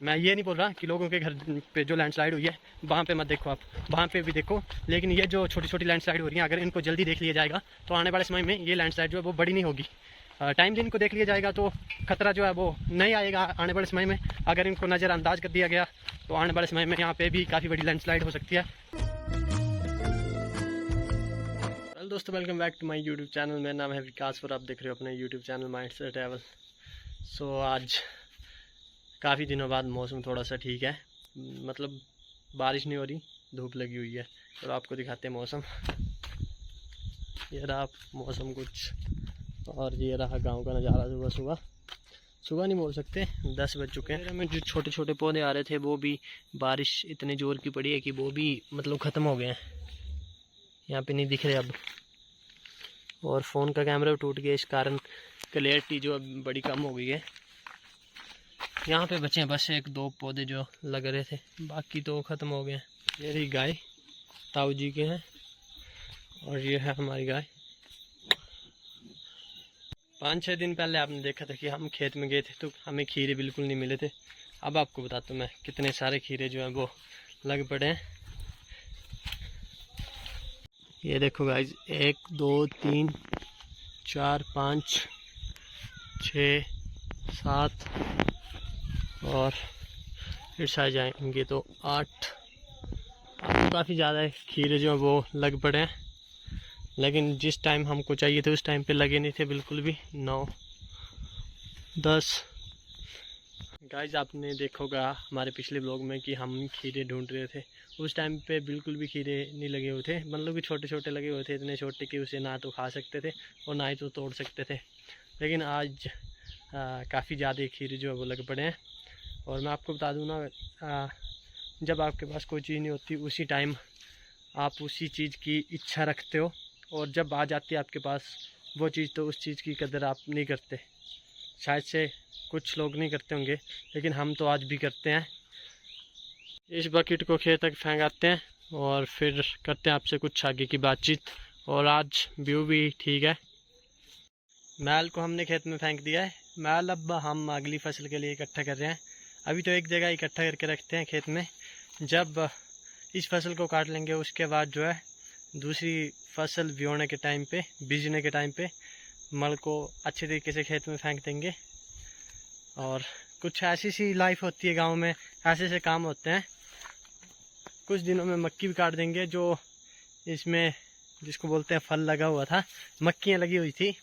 मैं ये नहीं बोल रहा कि लोगों के घर पे जो लैंडस्लाइड हुई है वहाँ पे मत देखो आप, वहाँ पे भी देखो, लेकिन ये जो छोटी छोटी लैंडस्लाइड हो रही है अगर इनको जल्दी देख लिया जाएगा तो आने वाले समय में ये लैंडस्लाइड जो है वो बड़ी नहीं होगी। टाइम दिन को देख लिया जाएगा तो खतरा जो है वो नहीं आएगा आने वाले समय में। अगर इनको नज़रअंदाज कर दिया गया तो आने वाले समय में यहाँ पे भी काफ़ी बड़ी लैंडस्लाइड हो सकती है। हेलो दोस्तों, welcome back to my YouTube channel. मेरा नाम है विकास और आप देख रहे हो अपने यूट्यूब चैनल माइंड से ट्रैवल। सो आज काफ़ी दिनों बाद मौसम थोड़ा सा ठीक है, मतलब बारिश नहीं हो रही, धूप लगी हुई है। तो आपको दिखाते हैं मौसम। ये रहा मौसम कुछ, और ये रहा गांव का नज़ारा। सुबह नहीं बोल सकते, 10 बज चुके हैं। में जो छोटे छोटे पौधे आ रहे थे वो भी बारिश इतने ज़ोर की पड़ी है कि वो भी मतलब ख़त्म हो गए हैं, यहाँ पे नहीं दिख रहे अब। और फ़ोन का कैमरा टूट गया, इस कारण क्लियरिटी जो अब बड़ी कम हो गई है। यहाँ पे बचे हैं बस 1-2 पौधे जो लग रहे थे, बाकी तो ख़त्म हो गए हैं। ये रही गाय, ताऊ जी के हैं, और ये है हमारी गाय। 5-6 दिन पहले आपने देखा था कि हम खेत में गए थे तो हमें खीरे बिल्कुल नहीं मिले थे। अब आपको बताता हूँ मैं कितने सारे खीरे जो हैं वो लग पड़े हैं। ये देखो गाइज, 1 2 3 4 5 6 7 और फिर साइज जाएंगे तो 8। काफ़ी ज़्यादा खीरे जो हैं वो लग पड़े हैं, लेकिन जिस टाइम हमको चाहिए थे उस टाइम पे लगे नहीं थे बिल्कुल भी। 9 10 गाइज, आपने देखा होगा हमारे पिछले ब्लॉग में कि हम खीरे ढूंढ रहे थे। उस टाइम पे बिल्कुल भी खीरे नहीं लगे हुए थे, मतलब कि छोटे छोटे लगे हुए थे, इतने छोटे कि उसे ना तो खा सकते थे और ना ही तो तोड़ सकते थे। लेकिन आज काफ़ी ज़्यादा खीरे जो है वो लग पड़े हैं। और मैं आपको बता दूँ ना, जब आपके पास कोई चीज़ नहीं होती उसी टाइम आप उसी चीज़ की इच्छा रखते हो, और जब आ जाती है आपके पास वो चीज़ तो उस चीज़ की कदर आप नहीं करते। शायद से कुछ लोग नहीं करते होंगे, लेकिन हम तो आज भी करते हैं। इस बकेट को खेत तक फेंकाते हैं और फिर करते हैं आपसे कुछ आगे की बातचीत। और आज व्यू भी ठीक है। मैल को हमने खेत में फेंक दिया है। मैल अब हम अगली फसल के लिए इकट्ठा कर रहे हैं। अभी तो एक जगह इकट्ठा करके रखते हैं खेत में। जब इस फसल को काट लेंगे उसके बाद जो है दूसरी फसल बोने के टाइम पे, बीजने के टाइम पे मल को अच्छे तरीके से खेत में फेंक देंगे। और कुछ ऐसी सी लाइफ होती है गांव में, ऐसे ऐसे काम होते हैं। कुछ दिनों में मक्की भी काट देंगे। जो इसमें जिसको बोलते हैं फल लगा हुआ था, मक्खियाँ लगी हुई थी,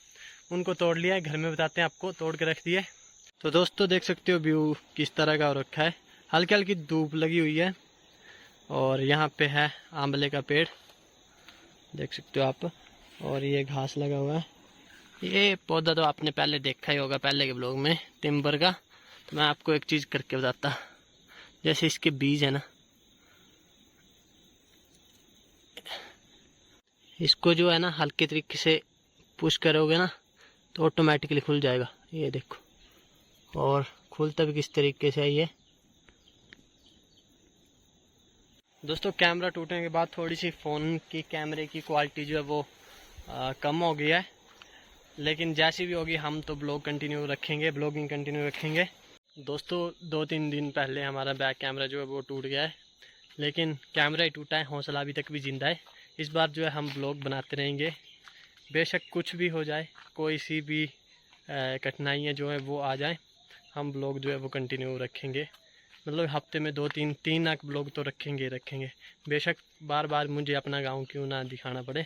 उनको तोड़ लिया है। घर में बताते हैं आपको, तोड़ के रख दिए। तो दोस्तों देख सकते हो व्यू किस तरह का हो रखा है। हल्की हल्की धूप लगी हुई है और यहाँ पे है आंवले का पेड़, देख सकते हो आप। और ये घास लगा हुआ है। ये पौधा तो आपने पहले देखा ही होगा पहले के ब्लॉग में, टिम्बर का। तो मैं आपको एक चीज़ करके बताता, जैसे इसके बीज है ना, इसको जो है ना हल्के तरीके से पुश करोगे ना तो ऑटोमेटिकली खुल जाएगा। ये देखो, और खुलता भी किस तरीके से है ये। दोस्तों कैमरा टूटने के बाद थोड़ी सी फ़ोन की कैमरे की क्वालिटी जो है वो कम हो गई है, लेकिन जैसी भी होगी हम तो ब्लॉगिंग कंटिन्यू रखेंगे। दोस्तों 2-3 दिन पहले हमारा बैक कैमरा जो है वो टूट गया है, लेकिन कैमरा ही टूटा है, हौसला अभी तक भी जिंदा है। इस बार जो है हम ब्लॉग बनाते रहेंगे, बेशक कुछ भी हो जाए, कोई सी भी कठिनाइयाँ जो है वो आ जाए, हम ब्लॉग जो है वो कंटिन्यू रखेंगे। मतलब हफ्ते में 2-3 ब्लॉग तो रखेंगे। बेशक बार बार मुझे अपना गांव क्यों ना दिखाना पड़े,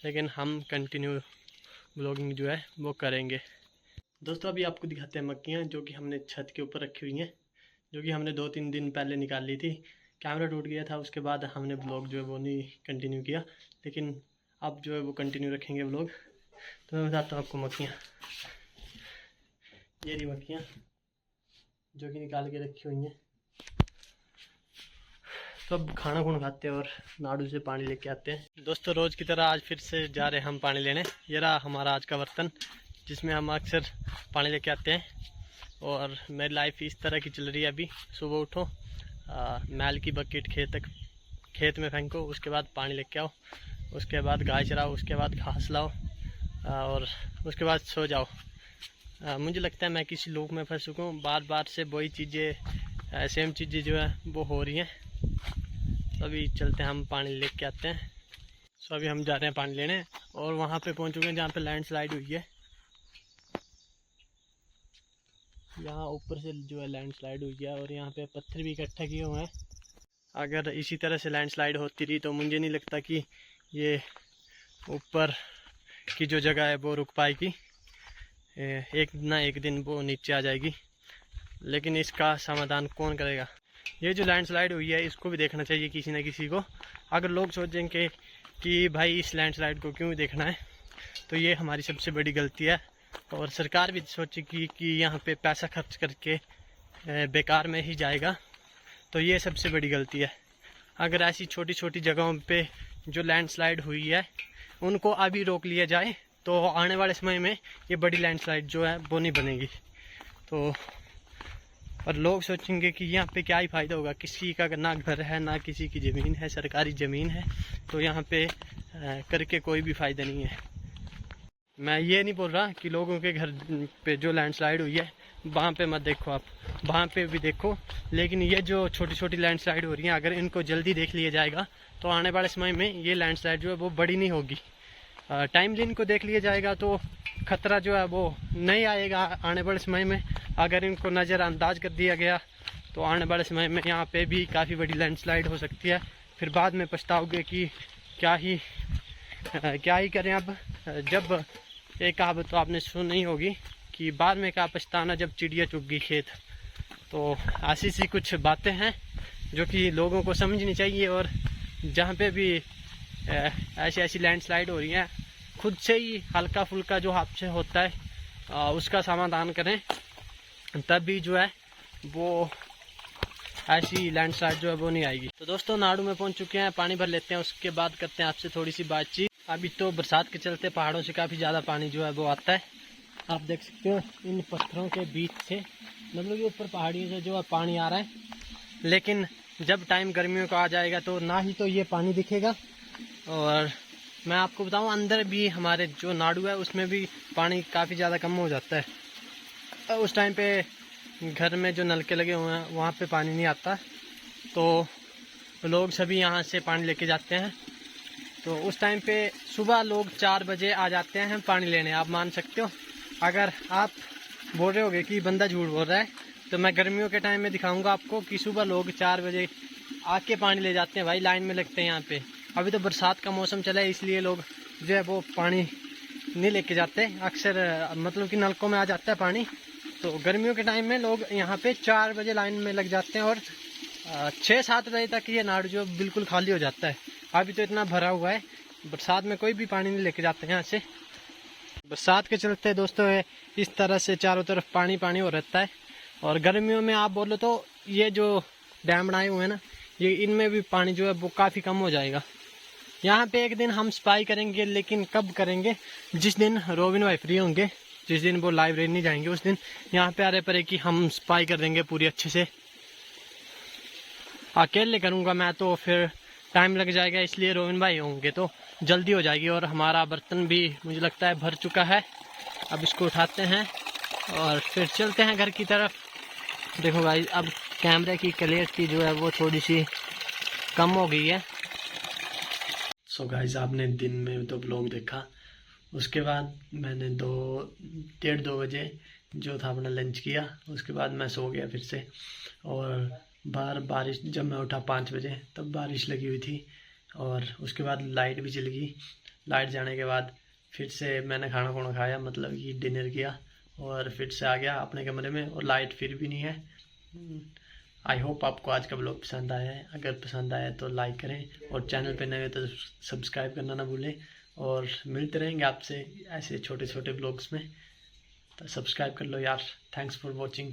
लेकिन हम कंटिन्यू ब्लॉगिंग जो है वो करेंगे। दोस्तों अभी आपको दिखाते हैं मक्खियाँ जो कि हमने छत के ऊपर रखी हुई हैं, जो कि हमने 2-3 दिन पहले निकाल ली थी। कैमरा टूट गया था, उसके बाद हमने ब्लॉग जो है वो नहीं कंटिन्यू किया, लेकिन अब जो है वो कंटिन्यू रखेंगे ब्लॉग। तो मैं बताता हूँ आपको मक्खियाँ। ये रही मक्खियाँ जो कि निकाल के रखी हुई हैं। तो अब खाना खाते हैं और नाडू से पानी लेके आते हैं। दोस्तों रोज़ की तरह आज फिर से जा रहे हैं हम पानी लेने। ये रहा हमारा आज का बर्तन जिसमें हम अक्सर पानी लेके आते हैं। और मेरी लाइफ इस तरह की चल रही है अभी। सुबह उठो, मैल की बकेट खेत में फेंको, उसके बाद पानी लेके आओ, उसके बाद गाय चराओ, उसके बाद घास लाओ, और उसके बाद सो जाओ। मुझे लगता है मैं किसी लूप में फंस चुका हूँ, बार बार से वही चीज़ें सेम चीज़ें जो है वो हो रही हैं। तो अभी चलते हैं, हम पानी लेके आते हैं। सो अभी हम जा रहे हैं पानी लेने और वहाँ पे पहुँच चुके हैं जहाँ पे लैंडस्लाइड हुई है। यहाँ ऊपर से जो है लैंडस्लाइड हुई है और यहाँ पे पत्थर भी इकट्ठा किए हुए हैं। अगर इसी तरह से लैंडस्लाइड होती रही तो मुझे नहीं लगता कि ये ऊपर की जो जगह है वो रुक पाएगी, एक ना एक दिन वो नीचे आ जाएगी। लेकिन इसका समाधान कौन करेगा? ये जो लैंडस्लाइड हुई है इसको भी देखना चाहिए किसी न किसी को। अगर लोग सोचेंगे कि भाई इस लैंडस्लाइड को क्यों देखना है, तो ये हमारी सबसे बड़ी गलती है। और सरकार भी सोचेगी कि यहाँ पे पैसा खर्च करके बेकार में ही जाएगा, तो ये सबसे बड़ी गलती है। अगर ऐसी छोटी छोटी जगहों पे जो लैंडस्लाइड हुई है उनको अभी रोक लिया जाए तो आने वाले समय में ये बड़ी लैंडस्लाइड जो है वो नहीं बनेगी। तो और लोग सोचेंगे कि यहाँ पे क्या ही फ़ायदा होगा, किसी का ना घर है ना किसी की ज़मीन है, सरकारी ज़मीन है, तो यहाँ पे करके कोई भी फ़ायदा नहीं है। मैं ये नहीं बोल रहा कि लोगों के घर पे जो लैंडस्लाइड हुई है वहाँ पे मत देखो, आप वहाँ पे भी देखो, लेकिन ये जो छोटी छोटी लैंडस्लाइड हो रही हैं अगर इनको जल्दी देख लिया जाएगा तो आने वाले समय में ये लैंडस्लाइड जो है वो बड़ी नहीं होगी। टाइमली इनको देख लिया जाएगा तो खतरा जो है वो नहीं आएगा आने वाले समय में। अगर इनको नज़रअंदाज कर दिया गया तो आने वाले समय में यहाँ पे भी काफ़ी बड़ी लैंडस्लाइड हो सकती है। फिर बाद में पछताओगे कि क्या ही करें। अब जब एक कहावत तो आपने सुनी होगी कि बाद में क्या पछताना जब चिड़िया चुग गई खेत। तो ऐसी सी कुछ बातें हैं जो कि लोगों को समझनी चाहिए। और जहाँ पे भी ऐसी लैंडस्लाइड हो रही हैं खुद से ही हल्का फुल्का जो हादसा होता है उसका समाधान करें, तब भी जो है वो ऐसी लैंडस्लाइड जो है वो नहीं आएगी। तो दोस्तों नाडू में पहुंच चुके हैं, पानी भर लेते हैं, उसके बाद करते हैं आपसे थोड़ी सी बातचीत। अभी तो बरसात के चलते पहाड़ों से काफ़ी ज़्यादा पानी जो है वो आता है। आप देख सकते हो इन पत्थरों के बीच से, मतलब कि ऊपर पहाड़ियों से जो है पानी आ रहा है। लेकिन जब टाइम गर्मियों का आ जाएगा तो ना ही तो ये पानी दिखेगा, और मैं आपको बताऊं अंदर भी हमारे जो नाडू है उसमें भी पानी काफ़ी ज़्यादा कम हो जाता है। उस टाइम पे घर में जो नलके लगे हुए हैं वहाँ पे पानी नहीं आता, तो लोग सभी यहाँ से पानी लेके जाते हैं। तो उस टाइम पे सुबह लोग 4 बजे आ जाते हैं पानी लेने, आप मान सकते हो। अगर आप बोल रहे होगे कि बंदा झूठ बोल रहा है, तो मैं गर्मियों के टाइम में दिखाऊंगा आपको कि सुबह लोग 4 बजे आके पानी ले जाते हैं। भाई लाइन में लगते हैं यहाँ पे। अभी तो बरसात का मौसम चला है इसलिए लोग जो है वो पानी नहीं लेके जाते, अक्सर मतलब कि नलकों में आ जाता है पानी। तो गर्मियों के टाइम में लोग यहाँ पे 4 बजे लाइन में लग जाते हैं और 6-7 बजे तक ये नाडू जो बिल्कुल खाली हो जाता है। अभी तो इतना भरा हुआ है, बरसात में कोई भी पानी नहीं लेके जाते हैं यहाँ से। बरसात के चलते दोस्तों इस तरह से चारों तरफ पानी पानी हो रहता है। और गर्मियों में आप बोलो तो ये जो डैम बनाए हुए हैं ना, ये इनमें भी पानी जो है वो काफ़ी कम हो जाएगा। यहाँ पे एक दिन हम सफाई करेंगे, लेकिन कब करेंगे? जिस दिन रोबिन भाई फ्री होंगे, जिस दिन वो लाइब्रेरी नहीं जाएंगे, उस दिन यहाँ पे अरे परे कि हम सफाई कर देंगे पूरी अच्छे से। अकेले करूँगा मैं तो फिर टाइम लग जाएगा, इसलिए रोबिन भाई होंगे तो जल्दी हो जाएगी। और हमारा बर्तन भी मुझे लगता है भर चुका है, अब इसको उठाते हैं और फिर चलते हैं घर की तरफ। देखो भाई अब कैमरे की क्लियरिटी जो है वो थोड़ी सी कम हो गई है। सो गाइस आपने दिन में तो ब्लॉग देखा, उसके बाद मैंने 1:30-2 बजे जो था अपना लंच किया, उसके बाद मैं सो गया फिर से। और बाहर बारिश, जब मैं उठा 5 बजे तब बारिश लगी हुई थी, और उसके बाद लाइट भी चली गई। लाइट जाने के बाद फिर से मैंने खाना खाया, मतलब कि डिनर किया, और फिर से आ गया अपने कमरे में, और लाइट फिर भी नहीं है। आई होप आपको आज का ब्लॉग पसंद आया है। अगर पसंद आया तो लाइक करें, और चैनल पे नए हो तो सब्सक्राइब करना ना भूलें। और मिलते रहेंगे आपसे ऐसे छोटे छोटे ब्लॉग्स में, तो सब्सक्राइब कर लो यार। Thanks for watching.